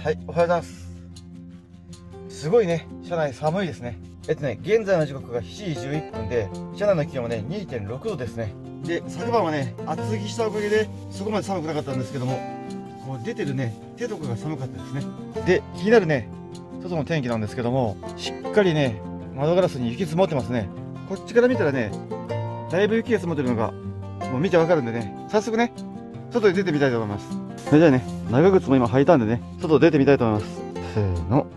はい、おはようございます。すごいね、車内寒いですね。現在の時刻が7時11分で、車内の気温はね、2.6 度ですね。で、昨晩はね、厚着したおかげで、そこまで寒くなかったんですけども、こう出てるね、手とかが寒かったですね。で、気になるね、外の天気なんですけども、しっかりね、窓ガラスに雪積もってますね。こっちから見たらね、だいぶ雪が積もってるのが、もう見てわかるんでね、早速ね、外に出てみたいと思います。それじゃあね、長靴も今履いたんでね、外出てみたいと思います。せーの。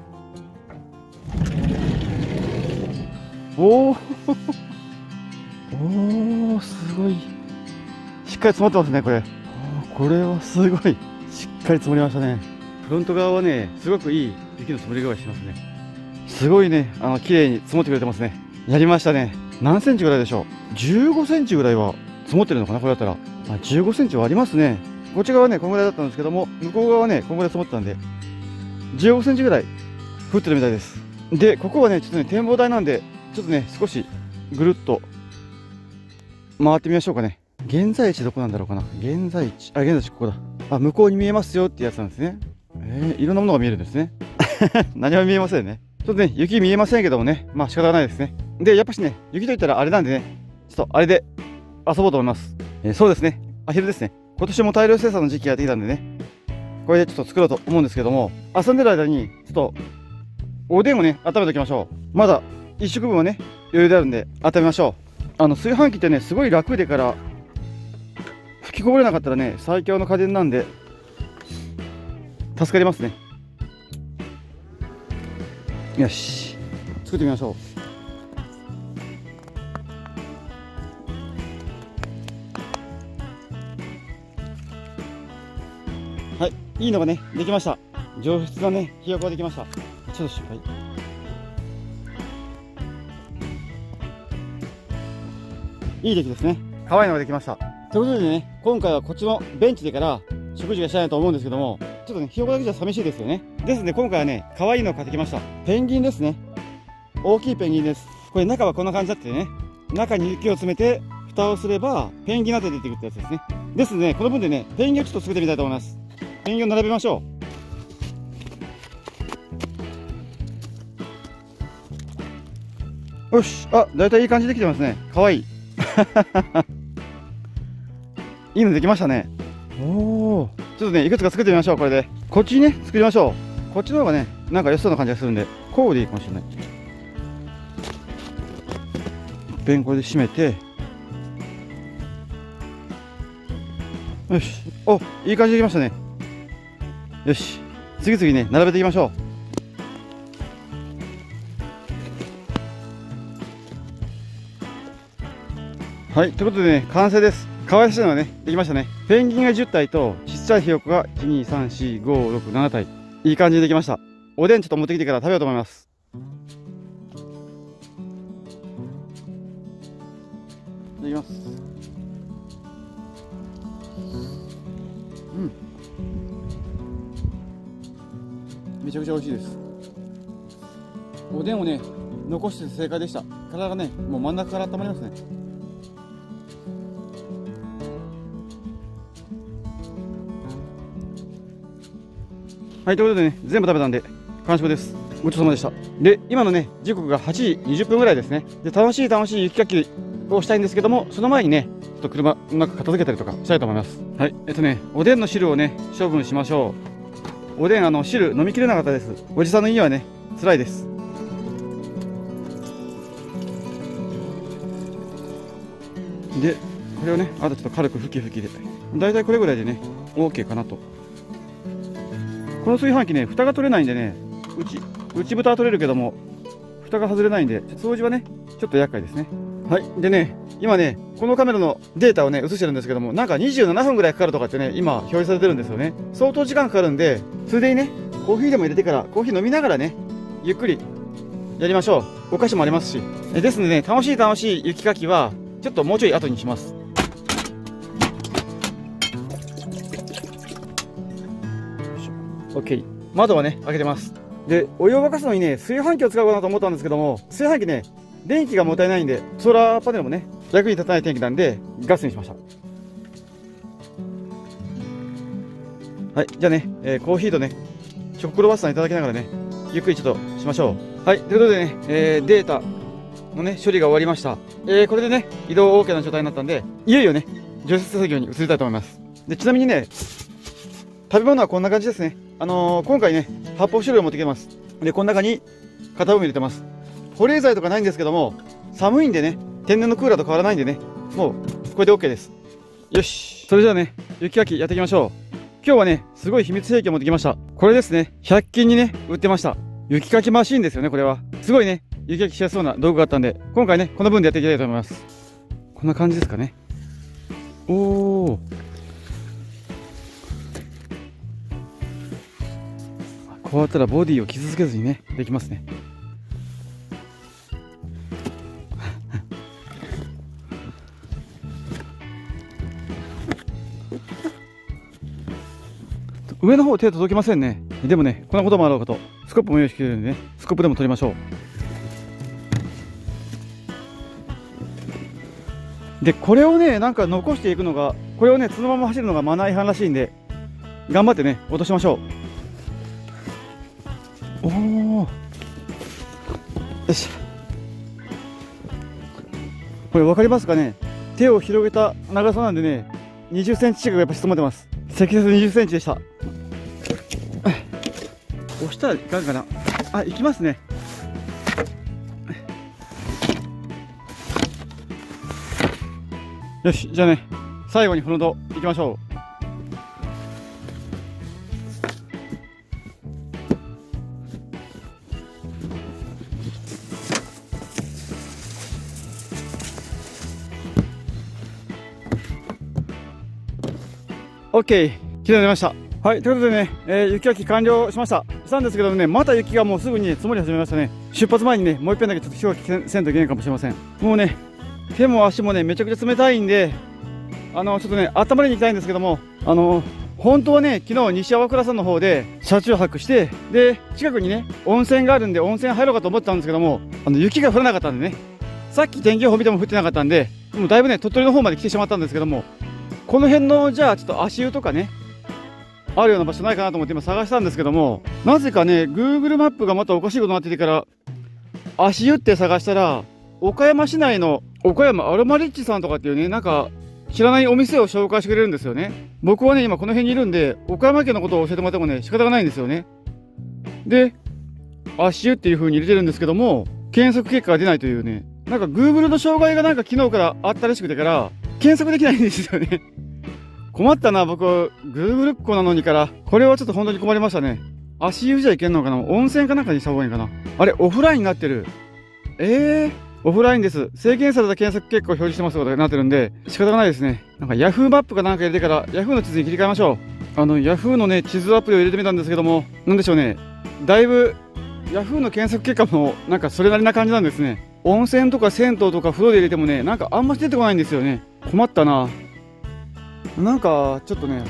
おーおー、すごい。しっかり積もってますね、これ。これはすごい。しっかり積もりましたね。フロント側はね、すごくいい雪の積もり具合しますね。すごいね、綺麗に積もってくれてますね。やりましたね。何センチぐらいでしょう。15センチぐらいは積もってるのかな、これだったら。15センチはありますね。こっち側はね、このぐらいだったんですけども、向こう側はね、このぐらい積もってたんで、15センチぐらい降ってるみたいです。で、ここはね、ちょっとね、展望台なんで、ちょっとね、少しぐるっと回ってみましょうかね。現在地どこなんだろうかな。現在地ここだ。向こうに見えますよってやつなんですね。いろんなものが見えるんですね。何も見えませんね。ちょっとね、雪見えませんけどもね、まあ仕方がないですね。で、やっぱしね、雪といったらあれなんでね、ちょっとあれで遊ぼうと思います。そうですね、アヒルですね。今年も大量生産の時期がやってきたんでね、これでちょっと作ろうと思うんですけども、遊んでる間に、ちょっと、おでんをね、温めておきましょう。まだ1食分はね、余裕であるんで、温めましょう。炊飯器ってね、すごい楽でから、吹きこぼれなかったらね、最強の家電なんで、助かりますね。よし、作ってみましょう。はい、いいのがね、できました。上質なね、ひよこができました。ちょっと失敗。いい出来ですね。可愛いのができました。ということでね、今回はこっちのベンチでから食事がしたいなと思うんですけども、ちょっとね、ひよこだけじゃ寂しいですよね。ですので、今回はね、可愛いのを買ってきました。ペンギンですね。大きいペンギンです。これ中はこんな感じだってね、中に雪を詰めて、蓋をすれば、ペンギンが出てくるってやつですね。ですので、この分でね、ペンギンをちょっと作ってみたいと思います。ペンギンを並べましょう。よし、だいたいいい感じでできてますね。かわいい。いいのできましたね。おお、ちょっとね、いくつか作ってみましょう。これでこっちにね、作りましょう。こっちの方がね、なんか良さそうな感じがするんで、こうでいいかもしれない。ペンこれで締めて、よし、いい感じでできましたね。よし、次々ね、並べていきましょう。はい、ということでね、完成です。可愛らしいのがね、できましたね。ペンギンが10体と、ちっちゃいひよこが1、2、3、4、5、6、7体。いい感じにできました。おでんちょっと持ってきてから食べようと思います。いただきます。めちゃくちゃ美味しいです。おでんをね、残して正解でした。体がね、もう真ん中から温まりますね。はい、ということでね、全部食べたんで、完食です。ごちそうさまでした。で、今のね、時刻が8時20分ぐらいですね。で、楽しい雪かきをしたいんですけども、その前にね、ちょっと車うまく片付けたりとかしたいと思います。はい、おでんの汁をね、処分しましょう。おでん、汁飲みきれなかったです。おじさんの家はね、辛いです。で、これをね、あとちょっと軽く拭きで、だいたいこれぐらいでね、OK かなと。この炊飯器ね、蓋が取れないんでね、内蓋は取れるけども、蓋が外れないんで、掃除はね、ちょっと厄介ですね。はい。でね、今ね、このカメラのデータをね、映してるんですけども、なんか27分ぐらいかかるとかってね、今、表示されてるんですよね。相当時間かかるんで、ついでにね、コーヒーでも入れてから、コーヒー飲みながらね、ゆっくりやりましょう。お菓子もありますし。ですのでね、楽しい雪かきは、ちょっともうちょい後にします。OK。窓はね、開けてます。で、お湯を沸かすのにね、炊飯器を使おうかなと思ったんですけども、炊飯器ね、電気がもったいないんで、ソーラーパネルもね、役に立たない天気なんで、ガスにしました。はい、じゃあね、コーヒーとね、チョコクロワッサンいただきながらね、ゆっくりちょっとしましょう。はい、ということでね、データのね、処理が終わりました。これでね、移動 OK な状態になったんで、いよいよね、除雪作業に移りたいと思います。で、ちなみにね、食べ物はこんな感じですね。今回ね、発泡酒類を持ってきてます。で、この中に片分入れてます。保冷剤とかないんですけども、寒いんでね、天然のクーラーと変わらないんでね、もう、これで OK です。よし。それじゃあね、雪かきやっていきましょう。今日はね、すごい秘密兵器を持ってきました。これですね、100均にね、売ってました。雪かきマシーンですよね、これは。すごいね、雪かきしやすそうな道具があったんで、今回ね、この分でやっていきたいと思います。こんな感じですかね。おー。こうやったらボディを傷つけずにね、できますね。上の方手届きませんね。でもね、こんなこともあろうかと、スコップも用意してくれるんでね、スコップでも取りましょう。で、これをね、なんか残していくのが、これをね、そのまま走るのがマナー違反らしいんで、頑張ってね、落としましょう。おー。よし。これ分かりますかね。手を広げた長さなんでね、20センチ近くやっぱ質問ってます。積雪20センチでした。押したらいかんかな。あ、いきますね。よし、じゃあね、最後にフロント行きましょう。オッケー、きれいになりました。はい、ということでね、雪かき完了しました。したんですけどね、また雪がもうすぐに積もり始めましたね。出発前にね、もう一遍だけちょっと雪かきせんといけないかもしれません。もうね、手も足もね、めちゃくちゃ冷たいんで、ちょっとね、温まりに行きたいんですけども、本当はね、昨日西粟倉さんの方で車中泊して、で、近くにね、温泉があるんで温泉入ろうかと思ってたんですけども、雪が降らなかったんでね、さっき天気予報見ても降ってなかったんで、もうだいぶね、鳥取の方まで来てしまったんですけども、この辺の、じゃあちょっと足湯とかね、あるような場所ないかなと思って今探したんですけども、なぜかね、Google マップがまたおかしいことになっててから、足湯って探したら、岡山市内の岡山アロマリッチさんとかっていうね、なんか知らないお店を紹介してくれるんですよね。僕はね、今この辺にいるんで、岡山県のことを教えてもらってもね、仕方がないんですよね。で、足湯っていう風に入れてるんですけども、検索結果が出ないというね、なんか Google の障害がなんか昨日からあったらしくてから、検索できないんですよね。困ったな、僕、Google っ子なのにから。これはちょっと本当に困りましたね。足湯じゃいけんのかな、温泉かなんかにした方がいいかな。あれ、オフラインになってる。オフラインです。制限された検索結果を表示してますことになってるんで、仕方がないですね。なんか Yahoo マップかなんか入れてから、Yahoo の地図に切り替えましょう。Yahoo のね、地図アプリを入れてみたんですけども、なんでしょうね。だいぶ、Yahoo の検索結果も、なんかそれなりな感じなんですね。温泉とか銭湯とか風呂で入れてもね、なんかあんまし出てこないんですよね。困ったな。なんか、ちょっとね、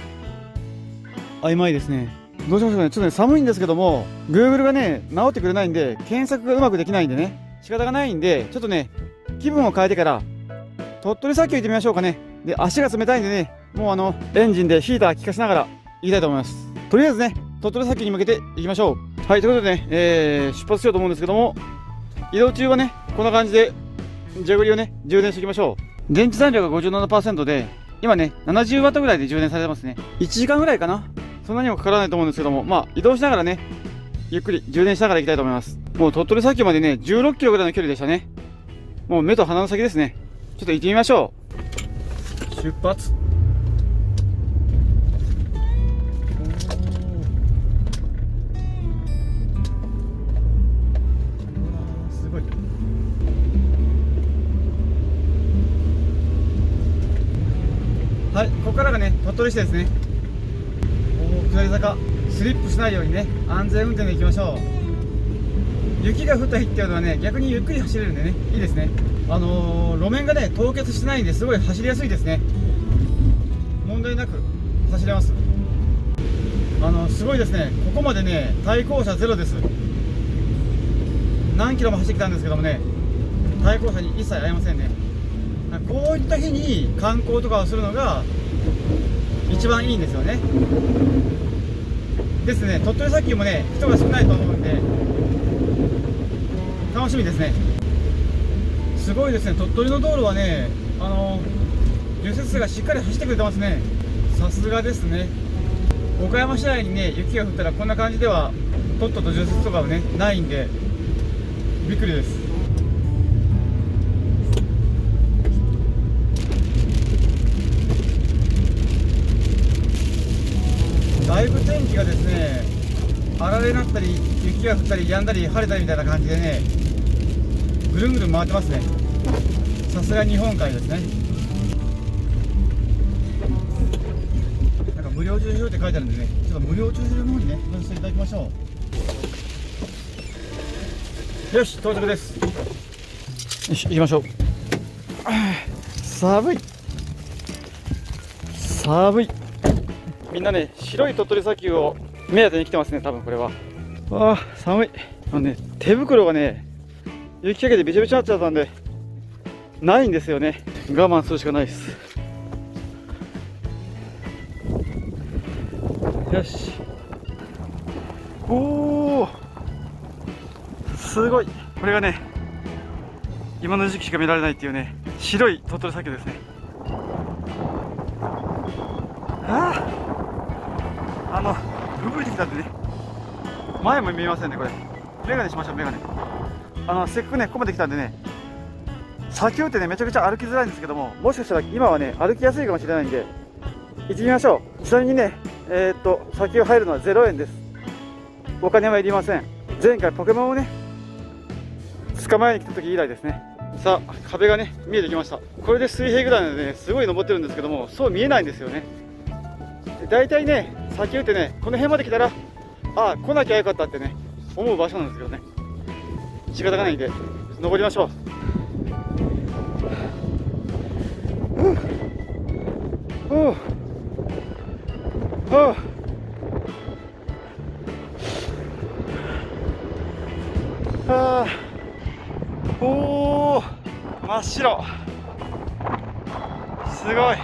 曖昧ですね。どうしましょうね。ちょっとね、寒いんですけども、Google がね、直ってくれないんで、検索がうまくできないんでね、仕方がないんで、ちょっとね、気分を変えてから、鳥取砂丘行ってみましょうかね。で、足が冷たいんでね、もうエンジンでヒーター効かしながら行きたいと思います。とりあえずね、鳥取砂丘に向けて行きましょう。はい、ということでね、出発しようと思うんですけども、移動中はね、こんな感じで、ジャグリをね、充電していきましょう。電池残量が 57% で、今ね、70W ぐらいで充電されてますね。1時間ぐらいかな。そんなにもかからないと思うんですけども、まあ、移動しながらね、ゆっくり充電しながら行きたいと思います。もう鳥取砂丘までね、16キロぐらいの距離でしたね。もう目と鼻の先ですね。ちょっと行ってみましょう。出発。すごい。はい、ここからがね、鳥取市ですね。下り坂、スリップしないようにね、安全運転で行きましょう。雪が降った日っていうのはね、逆にゆっくり走れるんでね、いいですね。路面がね、凍結してないんですごい走りやすいですね。問題なく走れます。すごいですね。ここまでね、対向車ゼロです。何キロも走ってきたんですけどもね、対向車に一切会えませんね。こういった日に観光とかをするのが一番いいんですよね。ですね。鳥取砂丘もね、人が少ないと思うんで楽しみですね。すごいですね。鳥取の道路はね、除雪車がしっかり走ってくれてますね。さすがですね。岡山市内にね、雪が降ったらこんな感じではとっとと除雪とかはね、ないんでびっくりです。だいぶ天気がですね、あられになったり雪が降ったり止んだり晴れたりみたいな感じでね、ぐるんぐるん回ってますね。さすが日本海ですね。なんか無料駐車場って書いてあるんでね、ちょっと無料駐車場の方にね乗せていただきましょう。よし、到着です。よし、行きましょう。寒い寒い。みんなね、白い鳥取砂丘を目当てに来てますね、多分これは。ああ、寒い。手袋がね、雪かけてびちゃびちゃになっちゃったんで、ないんですよね。我慢するしかないです。よし。おお、すごい。これがね、今の時期しか見られないっていうね、白い鳥取砂丘ですね。吹雪いてきたんでね、前も見えませんね、これ。メガネしましょう、メガネ。せっかくね、ここまで来たんでね、砂丘ってね、めちゃくちゃ歩きづらいんですけども、もしかしたら今はね、歩きやすいかもしれないんで、行ってみましょう。ちなみにね、砂丘入るのは0円です。お金はいりません。前回ポケモンをね、捕まえに来た時以来ですね。さあ、壁がね、見えてきました。これで水平ぐらいなのでね、すごい登ってるんですけども、そう見えないんですよね。だいたいね、砂丘ってね、この辺まで来たら、ああ、来なきゃよかったってね、思う場所なんですけどね、仕方がないんで登りましょう。おお、真っ白。すごい。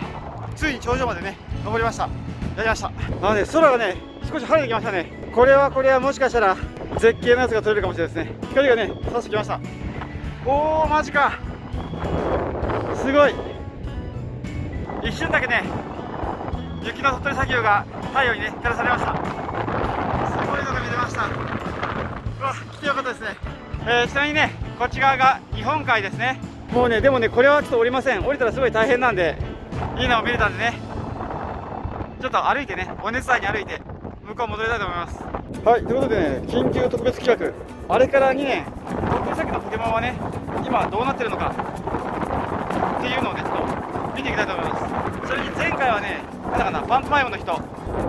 ついに頂上までね、登りました。やりました。空がね、少し晴れてきましたね。これはもしかしたら絶景のやつが撮れるかもしれないですね。光がね、差してきました。おお、マジか。すごい。一瞬だけね、雪の鳥取砂丘が太陽にね、照らされました。すごいのが見れました。うわ、来てよかったですね。ちなみにね、こっち側が日本海ですね。もうね、でもね、これはちょっと降りません。降りたらすごい大変なんで、いいのを見れたんでね、ちょっと歩いてね、お熱帯に歩いて向こう戻りたいと思います。はい、ということでね、緊急特別企画、あれから2年、鳥取砂丘のポケモンはね、今どうなってるのかっていうのをね、ちょっと見ていきたいと思います。それに前回はね、なんだかな、パンプマイムの人、こ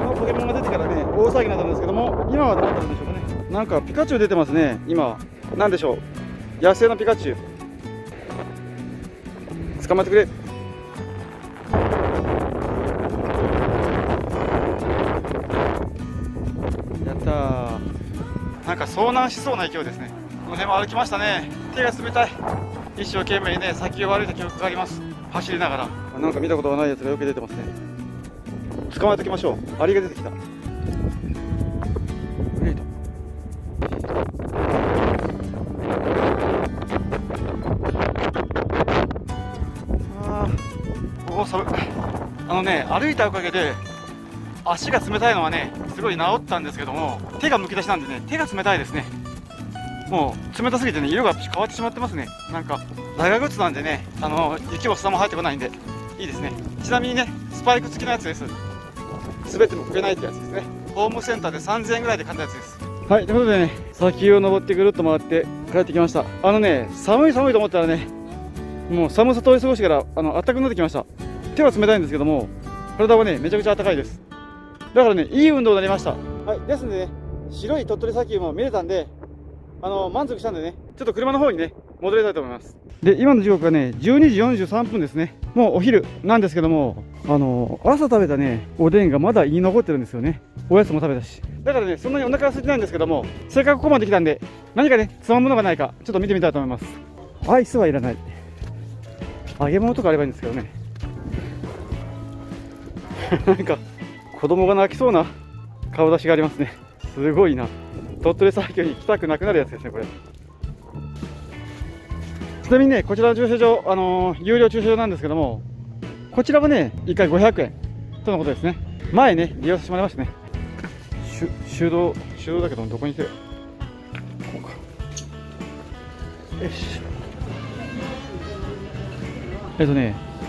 のポケモンが出てからね、大騒ぎになったんですけども、今はどうなってるんでしょうかね。なんかピカチュウ出てますね、今。なんでしょう、野生のピカチュウ。捕まえてくれ。やったー。なんか遭難しそうな勢いですね。この辺も歩きましたね。手が冷たい。一生懸命ね、先を歩いた記憶があります。走りながら。なんか見たことがないやつがよく出てますね。捕まえておきましょう。アリが出てきた。おお、寒い。歩いたおかげで足が冷たいのはね、すごい治ったんですけども、手がむき出しなんでね、手が冷たいですね。もう冷たすぎてね、色が変わってしまってますね。なんか長靴なんでね、雪も砂も入ってこないんでいいですね。ちなみにね、スパイク付きのやつです。滑ってもこけないってやつですね。ホームセンターで3000円ぐらいで買ったやつです。はい、ということでね、砂丘を登ってぐるっと回って帰ってきました。寒い寒いと思ったらね、もう寒さ通り過ごしてから暖かくなってきました。手は冷たいんですけども、体はね、めちゃくちゃ暖かいです。だからね、いい運動になりました。はい、ですんでね、白い鳥取砂丘も見れたんで、満足したんでね、ちょっと車の方にね、戻りたいと思います。で、今の時刻がね、12時43分ですね。もうお昼なんですけども、朝食べたね、おでんがまだ胃に残ってるんですよね。おやつも食べたし。だからね、そんなにお腹は空いてないんですけども、せっかくここまで来たんで、何かね、つまむものがないか、ちょっと見てみたいと思います。アイスはいらない。揚げ物とかあればいいんですけどね。なんか、子供が泣きそうな顔出しがありますね。すごいな。鳥取砂丘に来たくなくなるやつですね、これ。ちなみにね、こちらの駐車場、有料駐車場なんですけども、こちらはね、1回500円とのことですね。前ね、利用させてもらいましたね。手動だけど、どこに行く？こうか。よし。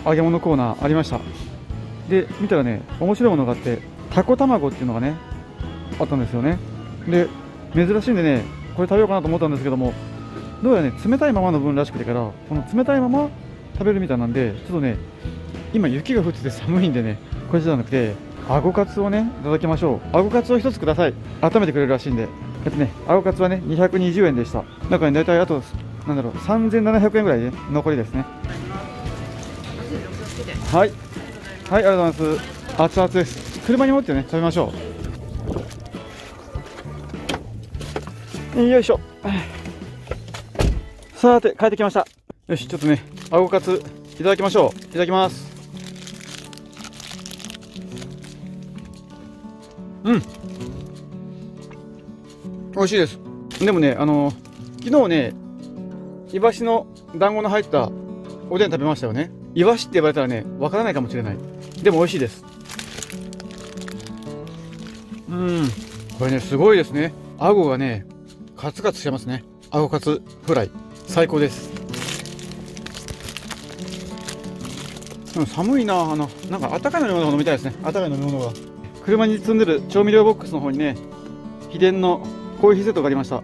揚げ物コーナーありました。で、見たらね、面白いものがあって、タコ卵っていうのがね、あったんですよね。で、珍しいんでね、これ食べようかなと思ったんですけども、どうやらね、冷たいままの分らしくてから、この冷たいまま食べるみたいなんで、ちょっとね、今雪が降ってて寒いんでね、これじゃなくて、あごカツをね、いただきましょう。あごカツを1つください。温めてくれるらしいんで。あごカツはね、220円でした。だからね、大体あと、3700円ぐらいで、ね、残りですね。はい。はい、ありがとうございます。熱々です。車に持ってね、食べましょう。よいしょ。さて、帰ってきました。よし、ちょっとね、あごカツ、いただきましょう。いただきます。美味しいです。でもね、昨日ね、イワシの団子の入ったおでん食べましたよね。イワシって言われたらね、わからないかもしれない。でも美味しいです。これね、すごいですね。あごがね、カツカツしてますね。あごカツフライ。最高です。寒いな。なんか温かい飲み物が飲みたいですね。温かい飲み物が。車に積んでる調味料ボックスの方にね、秘伝のコーヒーセットがありました。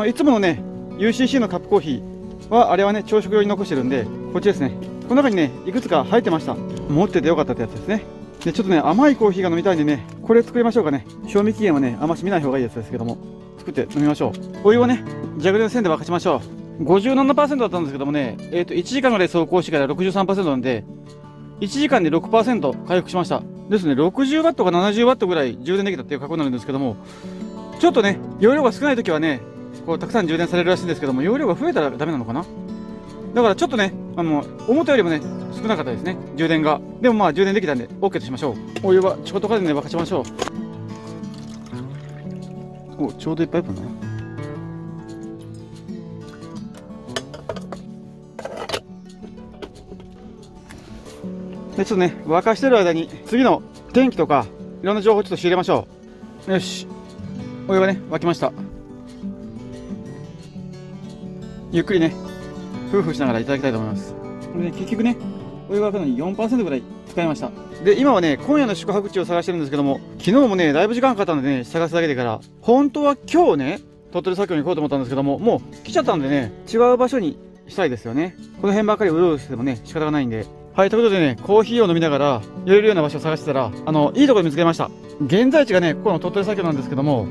いつものね、UCC のカップコーヒーは、あれはね、朝食用に残してるんで、こっちですね。この中にね、いくつか入ってました。持っててよかったってやつですね。で、ちょっとね、甘いコーヒーが飲みたいんでね、これ作りましょうかね。賞味期限はね、あんまし見ない方がいいやつですけども、作って飲みましょう。お湯をね、ジャグルの線で沸かしましょう。57% だったんですけどもね、1時間ぐらい走行してから 63% なんで、1時間で 6% 回復しました。ですね、60ワットか70ワットぐらい充電できたっていう格好になるんですけども、ちょっとね、容量が少ないときはね、こうたくさん充電されるらしいんですけども、容量が増えたらダメなのかな。だからちょっとね、思ったよりもね、少なかったですね、充電が。でもまあ充電できたんで OK としましょう。お湯はちょっとかでね、沸かしましょう。お、ちょうどいっぱい分だな。で、ちょっとね、沸かしてる間に、次の天気とか、いろんな情報をちょっと仕入れましょう。よし。お湯がね、沸きました。ゆっくりね、夫婦しながらいただきたいと思います。これね、結局ね、お湯が沸くのに 4% ぐらい使いました。で、今はね、今夜の宿泊地を探してるんですけども、昨日もね、だいぶ時間かかったのでね、探すだけでから、本当は今日ね、鳥取砂丘に行こうと思ったんですけども、もう来ちゃったんでね、違う場所にしたいですよね。この辺ばっかりうろうろしてもね、仕方がないんで。はい、ということでね、コーヒーを飲みながら、寄れるような場所を探してたら、いいところ見つけました。現在地がね、ここの鳥取砂丘なんですけども、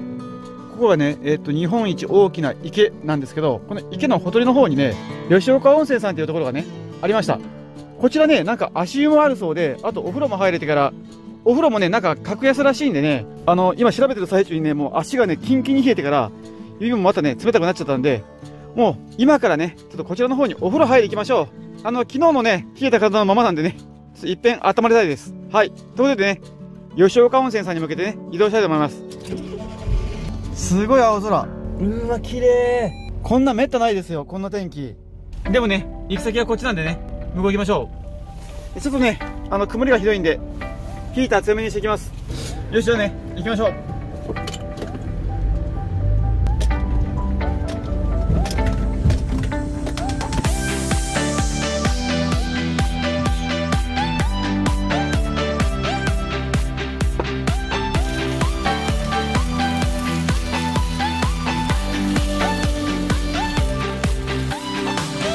ここがね、日本一大きな池なんですけど、この池のほとりの方にね、吉岡温泉さんっていうところがね、ありました。こちらね、なんか足湯もあるそうで、あとお風呂も入れてから、お風呂もね、なんか格安らしいんでね、今調べてる最中にね、もう足がね、キンキンに冷えてから、指もまたね、冷たくなっちゃったんで、もう今からね、ちょっとこちらの方にお風呂入り行きましょう。昨日のね、冷えた体のままなんでね、いっぺん温まりたいです。はい。ということでね、吉岡温泉さんに向けてね、移動したいと思います。すごい青空。うわ、綺麗。こんなめったないですよ、こんな天気。でもね、行き先はこっちなんでね、向こう行きましょう。ちょっとね、曇りがひどいんで、ヒーター強めにしていきます。よし、じゃあね、行きましょう。